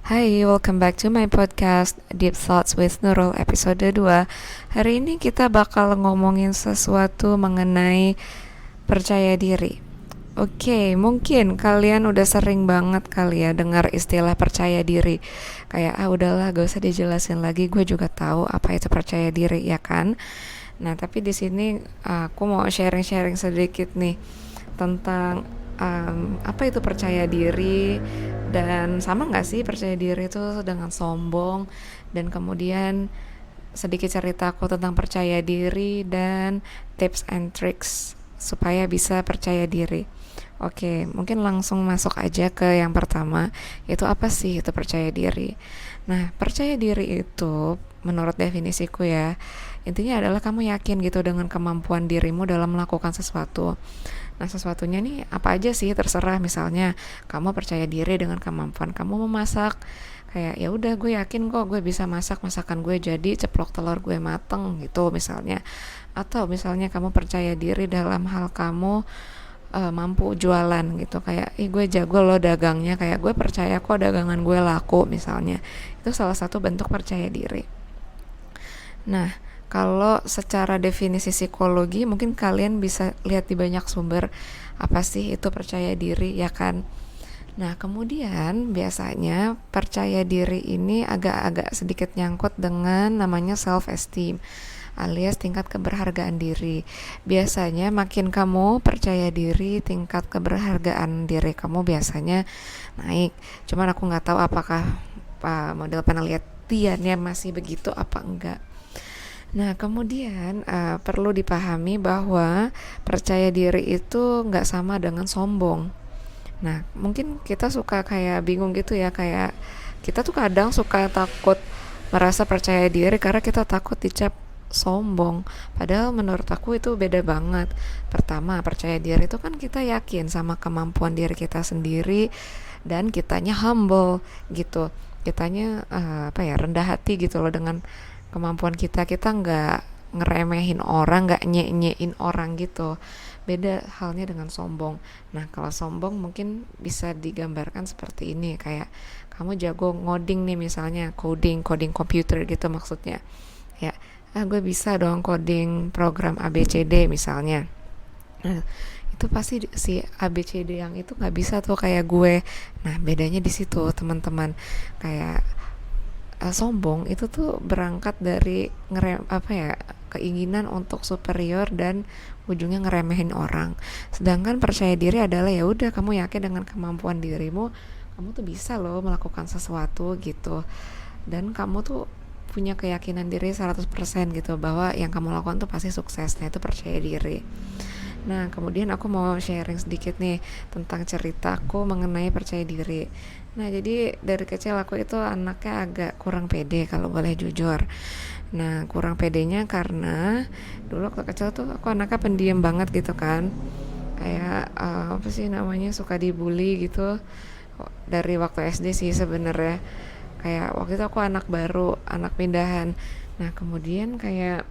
Hai, welcome back to my podcast Deep Thoughts with Nurul episode 2. Hari ini kita bakal ngomongin sesuatu mengenai percaya diri. Oke, mungkin kalian udah sering banget kali ya dengar istilah percaya diri. Kayak udahlah gak usah dijelasin lagi, gue juga tahu apa itu percaya diri ya kan. Nah, tapi di sini aku mau sharing-sharing sedikit nih tentang apa itu percaya diri, dan sama nggak sih percaya diri itu dengan sombong, dan kemudian sedikit cerita aku tentang percaya diri dan tips and tricks supaya bisa percaya diri. Oke, mungkin langsung masuk aja ke yang pertama, itu apa sih itu percaya diri. Nah, percaya diri itu menurut definisiku ya, intinya adalah kamu yakin gitu dengan kemampuan dirimu dalam melakukan sesuatu. Nah, sesuatunya nih apa aja sih, terserah. Misalnya kamu percaya diri dengan kemampuan kamu memasak, kayak ya udah gue yakin kok gue bisa masak, masakan gue jadi ceplok telur gue mateng gitu misalnya. Atau misalnya kamu percaya diri dalam hal kamu mampu jualan gitu, kayak gue jago loh dagangnya, kayak gue percaya kok dagangan gue laku misalnya. Itu salah satu bentuk percaya diri. Nah, kalau secara definisi psikologi mungkin kalian bisa lihat di banyak sumber apa sih itu percaya diri ya kan. Nah, kemudian biasanya percaya diri ini agak-agak sedikit nyangkut dengan namanya self esteem alias tingkat keberhargaan diri. Biasanya makin kamu percaya diri, tingkat keberhargaan diri kamu biasanya naik. Cuman aku nggak tahu apakah model penelitiannya masih begitu apa enggak. Nah, kemudian perlu dipahami bahwa percaya diri itu nggak sama dengan sombong. Nah, mungkin kita suka kayak bingung gitu ya, kayak kita tuh kadang suka takut merasa percaya diri karena kita takut dicap sombong. Padahal menurut aku itu beda banget. Pertama, percaya diri itu kan kita yakin sama kemampuan diri kita sendiri dan kitanya humble gitu. Kitanya rendah hati gitu loh dengan kemampuan kita. Kita nggak ngeremehin orang, nggak nye-nyein orang gitu. Beda halnya dengan sombong. Nah, kalau sombong mungkin bisa digambarkan seperti ini, kayak kamu jago ngoding nih, misalnya coding komputer gitu maksudnya. Ya, gue bisa dong coding program ABCD misalnya. Nah, itu pasti si ABCD yang itu nggak bisa tuh kayak gue. Nah, bedanya di situ teman-teman. Kayak sombong itu tuh berangkat dari keinginan untuk superior dan ujungnya ngeremehin orang. Sedangkan percaya diri adalah ya udah, kamu yakin dengan kemampuan dirimu, kamu tuh bisa loh melakukan sesuatu gitu. Dan kamu tuh punya keyakinan diri 100% gitu bahwa yang kamu lakukan tuh pasti sukses. Nah, itu percaya diri. Nah, kemudian aku mau sharing sedikit nih tentang ceritaku mengenai percaya diri. Nah, jadi dari kecil aku itu anaknya agak kurang pede kalau boleh jujur. Nah, kurang pedenya karena dulu waktu kecil tuh aku anaknya pendiam banget gitu kan. Kayak apa sih namanya, suka dibully gitu. Dari waktu SD sih sebenarnya. Kayak waktu itu aku anak baru, anak pindahan. Nah, kemudian kayak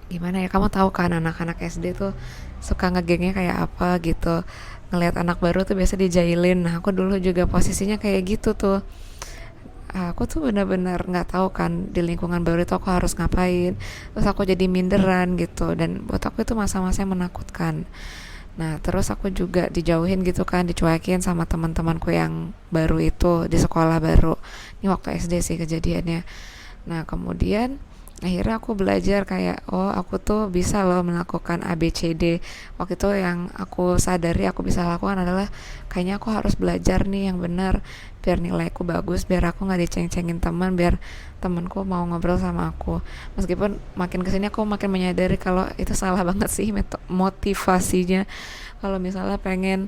gimana ya, kamu tahu kan anak-anak SD tuh suka ngegengnya kayak apa gitu, ngelihat anak baru tuh biasa dijailin. Nah, aku dulu juga posisinya kayak gitu tuh. Aku tuh benar-benar nggak tahu kan di lingkungan baru itu aku harus ngapain, terus aku jadi minderan gitu, dan buat aku itu masa-masa yang menakutkan. Nah, terus aku juga dijauhin gitu kan, dicuekin sama teman-temanku yang baru itu di sekolah baru. Ini waktu SD sih kejadiannya. Nah, kemudian akhirnya aku belajar kayak, oh aku tuh bisa loh melakukan ABCD. Waktu itu yang aku sadari aku bisa lakukan adalah kayaknya aku harus belajar nih yang benar biar nilaiku bagus, biar aku nggak diceng-cengin teman, biar temanku mau ngobrol sama aku. Meskipun makin kesini aku makin menyadari kalau itu salah banget sih motivasinya. Kalau misalnya pengen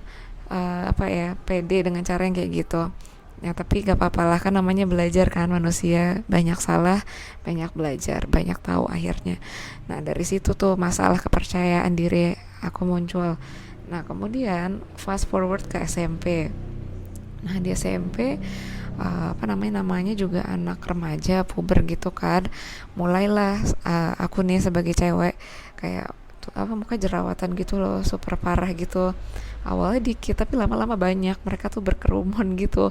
pede dengan cara yang kayak gitu. Ya, tapi gak apa-apa lah, kan namanya belajar kan, manusia banyak salah, banyak belajar, banyak tahu akhirnya. Nah, dari situ tuh masalah kepercayaan diri aku muncul. Nah, kemudian fast forward ke SMP. Nah, di SMP namanya juga anak remaja puber gitu kan. Mulailah aku nih sebagai cewek kayak apa muka jerawatan gitu loh, super parah gitu. Awalnya dikit tapi lama-lama banyak, mereka tuh berkerumun gitu.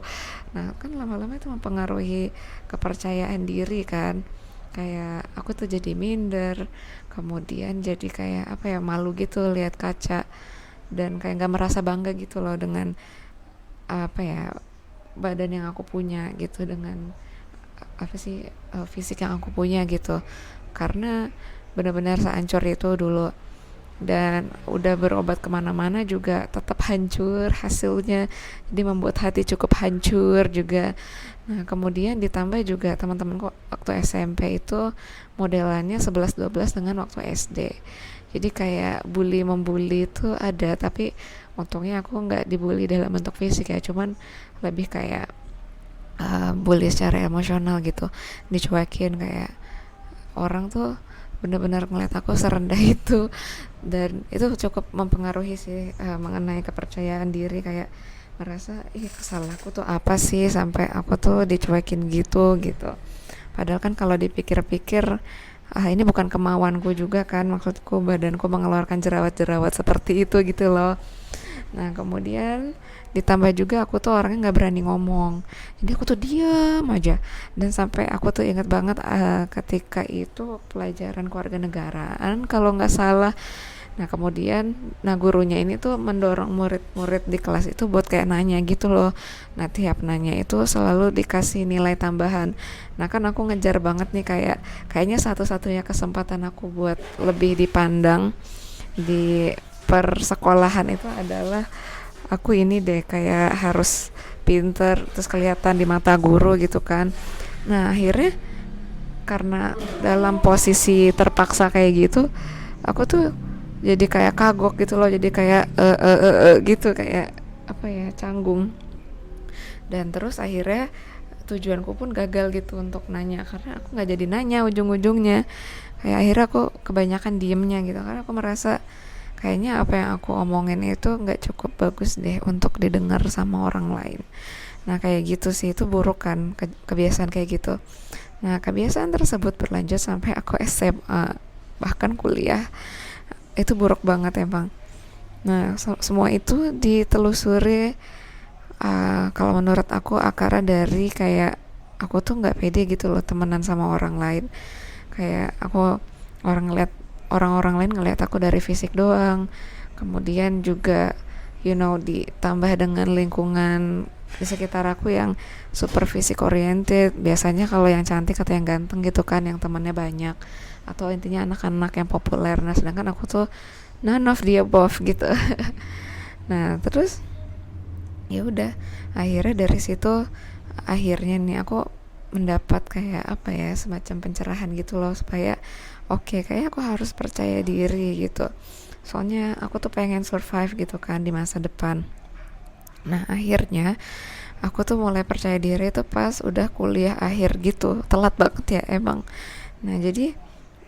Nah kan lama-lama itu mempengaruhi kepercayaan diri kan, kayak aku tuh jadi minder, kemudian jadi kayak apa ya, malu gitu lihat kaca, dan kayak nggak merasa bangga gitu loh dengan apa ya, badan yang aku punya gitu, dengan apa sih, fisik yang aku punya gitu, karena benar-benar seancur itu dulu. Dan udah berobat kemana-mana juga tetap hancur hasilnya, jadi membuat hati cukup hancur juga. Nah kemudian ditambah juga teman-temanku waktu SMP itu modelannya 11-12 dengan waktu SD, jadi kayak bully membuli itu ada, tapi untungnya aku nggak dibully dalam bentuk fisik ya, cuman lebih kayak bully secara emosional gitu, dicuekin, kayak orang tuh benar-benar ngeliat aku serendah itu. Dan itu cukup mempengaruhi sih, mengenai kepercayaan diri, kayak merasa ih kesalahanku tuh apa sih sampai aku tuh dicuekin gitu. Padahal kan kalau dipikir-pikir, ini bukan kemauanku juga kan, maksudku badanku mengeluarkan jerawat-jerawat seperti itu gitu loh. Nah kemudian ditambah juga aku tuh orangnya nggak berani ngomong, jadi aku tuh diam aja. Dan sampai aku tuh ingat banget, ketika itu pelajaran keluarga negaraan kalau nggak salah. Nah kemudian, nah gurunya ini tuh mendorong murid-murid di kelas itu buat kayak nanya gitu loh. Nah tiap nanya itu selalu dikasih nilai tambahan. Nah kan aku ngejar banget nih, kayaknya satu-satunya kesempatan aku buat lebih dipandang di persekolahan itu adalah aku ini deh, kayak harus pinter terus kelihatan di mata guru gitu kan. Nah akhirnya karena dalam posisi terpaksa kayak gitu, aku tuh jadi kayak kagok gitu loh, jadi kayak gitu, kayak apa ya, canggung. Dan terus akhirnya tujuanku pun gagal gitu untuk nanya, karena aku nggak jadi nanya ujung-ujungnya. Kayak akhirnya aku kebanyakan diemnya gitu, karena aku merasa kayaknya apa yang aku omongin itu nggak cukup bagus deh untuk didengar sama orang lain. Nah kayak gitu sih, itu buruk kan, kebiasaan kayak gitu. Nah kebiasaan tersebut berlanjut sampai aku SMA, bahkan kuliah, itu buruk banget emang. Nah semua itu ditelusuri, kalau menurut aku akarnya dari kayak aku tuh nggak pede gitu loh temenan sama orang lain. Kayak aku, orang-orang lain ngelihat aku dari fisik doang, kemudian juga ditambah dengan lingkungan di sekitar aku yang super fisik oriented. Biasanya kalau yang cantik atau yang ganteng gitu kan yang temannya banyak, atau intinya anak-anak yang populer. Nah sedangkan aku tuh none of the above gitu. Nah terus ya udah, akhirnya dari situ, akhirnya nih aku mendapat kayak apa ya, semacam pencerahan gitu loh, supaya oke, kayak aku harus percaya diri gitu, soalnya aku tuh pengen survive gitu kan di masa depan. Nah akhirnya aku tuh mulai percaya diri tuh pas udah kuliah akhir gitu, telat banget ya emang. Nah jadi,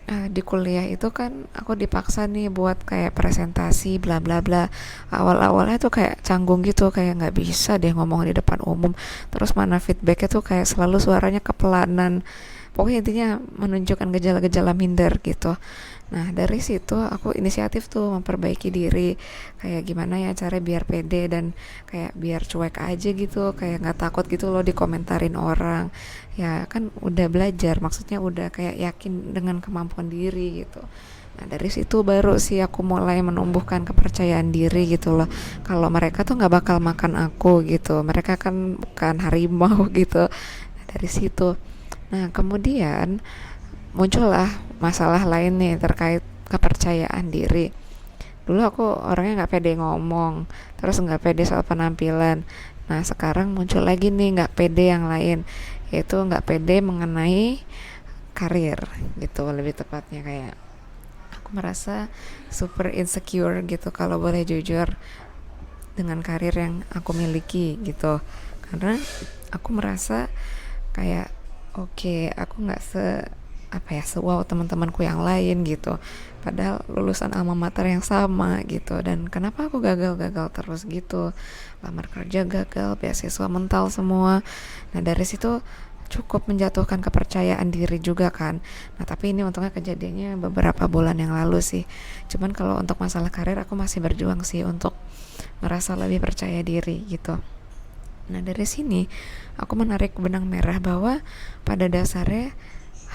di kuliah itu kan aku dipaksa nih buat kayak presentasi bla bla bla. Awal-awalnya tuh kayak canggung gitu, kayak nggak bisa deh ngomong di depan umum. Terus mana feedbacknya tuh kayak selalu suaranya kepelanan. Pokoknya intinya menunjukkan gejala-gejala minder gitu. Nah dari situ aku inisiatif tuh memperbaiki diri, kayak gimana ya cara biar pede dan kayak biar cuek aja gitu, kayak nggak takut gitu loh dikomentarin orang. Ya kan udah belajar, maksudnya udah kayak yakin dengan kemampuan diri gitu. Nah dari situ baru sih aku mulai menumbuhkan kepercayaan diri gitu loh, kalau mereka tuh nggak bakal makan aku gitu, mereka kan bukan harimau gitu. Nah dari situ, nah kemudian muncullah masalah lain nih terkait kepercayaan diri. Dulu aku orangnya nggak pede ngomong, terus nggak pede soal penampilan. Nah sekarang muncul lagi nih nggak pede yang lain, yaitu nggak pede mengenai karir gitu, lebih tepatnya kayak aku merasa super insecure gitu kalau boleh jujur dengan karir yang aku miliki gitu, karena aku merasa kayak oke, aku nggak apa ya, wow teman-temanku yang lain gitu, padahal lulusan alma mater yang sama gitu. Dan kenapa aku gagal terus gitu, lamar kerja gagal, beasiswa mental semua. Nah dari situ cukup menjatuhkan kepercayaan diri juga kan. Nah tapi ini untungnya kejadiannya beberapa bulan yang lalu sih. Cuman kalau untuk masalah karir aku masih berjuang sih untuk merasa lebih percaya diri gitu. Nah dari sini aku menarik benang merah bahwa pada dasarnya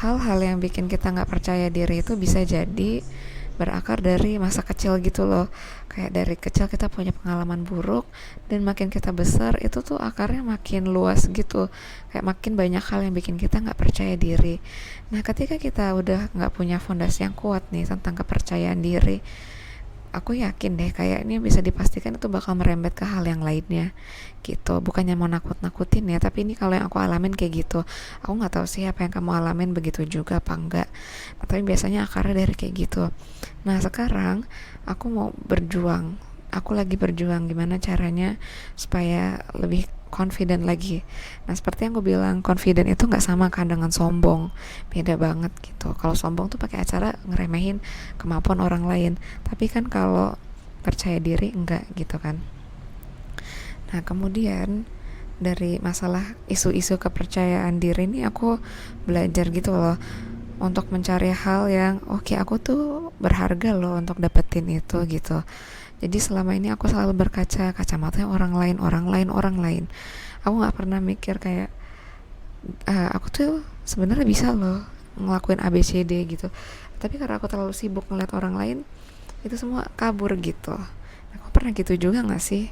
hal-hal yang bikin kita nggak percaya diri itu bisa jadi berakar dari masa kecil gitu loh. Kayak dari kecil kita punya pengalaman buruk, dan makin kita besar itu tuh akarnya makin luas gitu. Kayak makin banyak hal yang bikin kita nggak percaya diri. Nah ketika kita udah nggak punya fondasi yang kuat nih tentang kepercayaan diri, aku yakin deh kayaknya bisa dipastikan itu bakal merembet ke hal yang lainnya gitu. Bukannya mau nakut-nakutin ya, tapi ini kalau yang aku alamin kayak gitu. Aku nggak tahu sih apa yang kamu alamin begitu juga apa enggak, nah, tapi biasanya akarnya dari kayak gitu. Nah sekarang aku mau berjuang, aku lagi berjuang gimana caranya supaya lebih confident lagi. Nah seperti yang gue bilang, confident itu nggak sama kan dengan sombong, beda banget gitu. Kalau sombong tuh pakai acara ngeremehin kemampuan orang lain, tapi kan kalau percaya diri enggak gitu kan. Nah kemudian dari masalah isu-isu kepercayaan diri ini aku belajar gitu loh untuk mencari hal yang oke, aku tuh berharga loh untuk dapetin itu gitu. Jadi selama ini aku selalu berkaca kacamatanya orang lain, orang lain, orang lain. Aku nggak pernah mikir kayak aku tuh sebenarnya bisa loh ngelakuin ABCD gitu. Tapi karena aku terlalu sibuk ngeliat orang lain, itu semua kabur gitu. Aku pernah gitu juga nggak sih?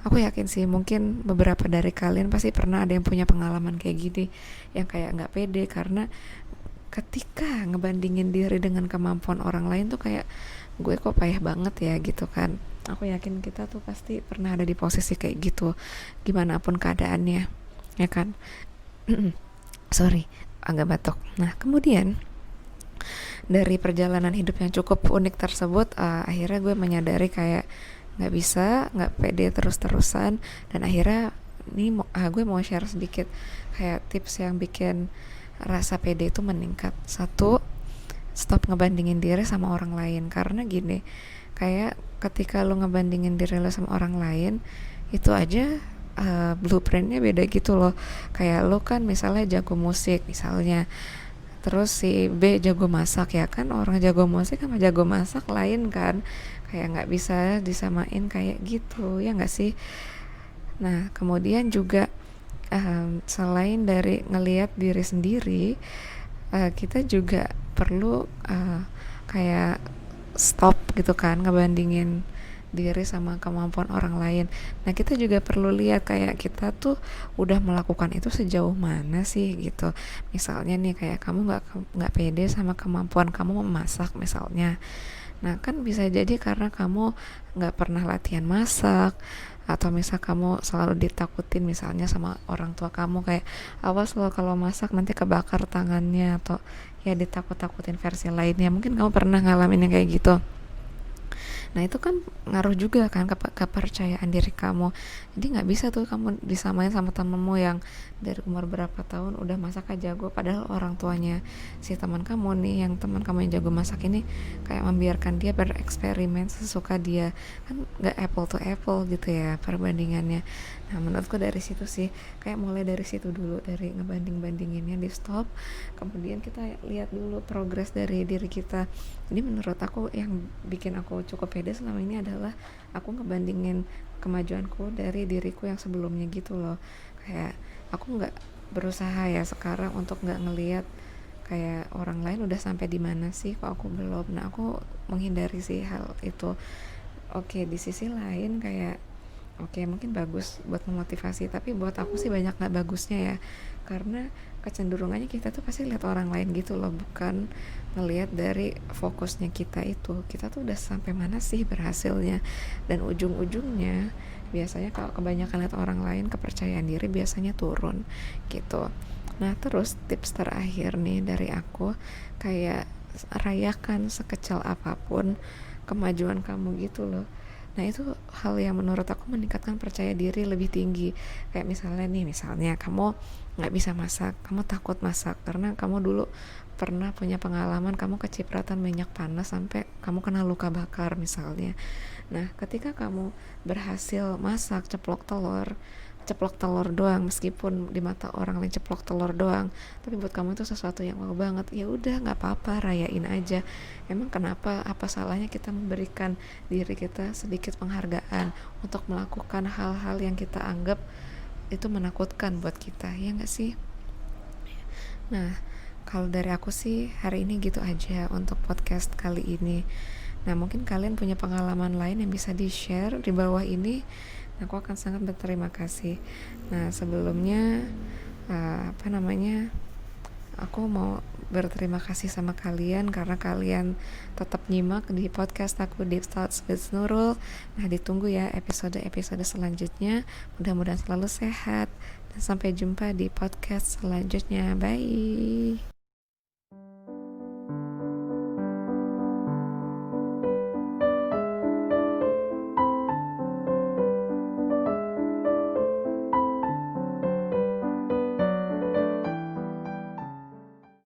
Aku yakin sih mungkin beberapa dari kalian pasti pernah ada yang punya pengalaman kayak gini, yang kayak nggak pede karena ketika ngebandingin diri dengan kemampuan orang lain tuh kayak gue kok payah banget ya gitu kan. Aku yakin kita tuh pasti pernah ada di posisi kayak gitu, gimana pun keadaannya, ya kan. Sorry, agak batuk. Nah kemudian dari perjalanan hidup yang cukup unik tersebut, akhirnya gue menyadari kayak nggak bisa, nggak pede terus-terusan, dan akhirnya gue mau share sedikit kayak tips yang bikin rasa pede itu meningkat. Satu, stop ngebandingin diri sama orang lain. Karena gini, kayak ketika lo ngebandingin diri lo sama orang lain, itu aja blueprintnya beda gitu loh. Kayak lo kan misalnya jago musik misalnya, terus si B jago masak, ya kan orang jago musik sama jago masak lain kan, kayak nggak bisa disamain kayak gitu ya nggak sih. Nah kemudian juga selain dari ngelihat diri sendiri, kita juga perlu kayak stop gitu kan ngebandingin diri sama kemampuan orang lain. Nah kita juga perlu lihat kayak kita tuh udah melakukan itu sejauh mana sih gitu. Misalnya nih kayak kamu nggak pede sama kemampuan kamu memasak misalnya. Nah kan bisa jadi karena kamu nggak pernah latihan masak, atau misal kamu selalu ditakutin misalnya sama orang tua kamu kayak awas lo kalau masak nanti kebakar tangannya, atau ya ditakut-takutin versi lainnya. Mungkin kamu pernah ngalamin yang kayak gitu. Nah itu kan ngaruh juga kan ke kepercayaan diri kamu. Jadi nggak bisa tuh kamu disamain sama temenmu yang dari umur berapa tahun udah masak aja jago, padahal orang tuanya si teman kamu nih, yang teman kamu yang jago masak ini kayak membiarkan dia bereksperimen sesuka dia. Kan nggak apple to apple gitu ya perbandingannya. Nah menurutku dari situ sih, kayak mulai dari situ dulu, dari ngebanding-bandinginnya di stop, kemudian kita lihat dulu progres dari diri kita. Jadi menurut aku yang bikin aku cukup pede selama ini adalah aku ngebandingin kemajuanku dari diriku yang sebelumnya gitu loh. Kayak aku nggak berusaha ya sekarang untuk nggak ngelihat kayak orang lain udah sampai di mana sih, kok aku belum. Nah aku menghindari sih hal itu. Oke, di sisi lain kayak oke mungkin bagus buat memotivasi, tapi buat aku sih banyak nggak bagusnya ya, karena kecenderungannya kita tuh pasti lihat orang lain gitu loh, bukan ngelihat dari fokusnya kita itu, kita tuh udah sampai mana sih berhasilnya. Dan ujung-ujungnya biasanya kalau kebanyakan lihat orang lain, kepercayaan diri biasanya turun gitu. Nah terus tips terakhir nih dari aku, kayak rayakan sekecil apapun kemajuan kamu gitu loh. Nah itu hal yang menurut aku meningkatkan percaya diri lebih tinggi. Kayak misalnya kamu nggak bisa masak, kamu takut masak karena kamu dulu pernah punya pengalaman kamu kecipratan minyak panas sampai kamu kena luka bakar misalnya. Nah ketika kamu berhasil masak ceplok telur, ceplok telur doang, meskipun di mata orang lain ceplok telur doang, tapi buat kamu itu sesuatu yang wow banget. Ya udah, nggak apa-apa, rayain aja. Emang kenapa, apa salahnya kita memberikan diri kita sedikit penghargaan untuk melakukan hal-hal yang kita anggap itu menakutkan buat kita, ya nggak sih? Nah, kalau dari aku sih hari ini gitu aja untuk podcast kali ini. Nah, mungkin kalian punya pengalaman lain yang bisa di-share di bawah ini. Nah, aku akan sangat berterima kasih. Nah, sebelumnya aku mau berterima kasih sama kalian karena kalian tetap nyimak di podcast aku Deep Thoughts with Nurul. Nah, ditunggu ya episode-episode selanjutnya. Mudah-mudahan selalu sehat dan sampai jumpa di podcast selanjutnya. Bye.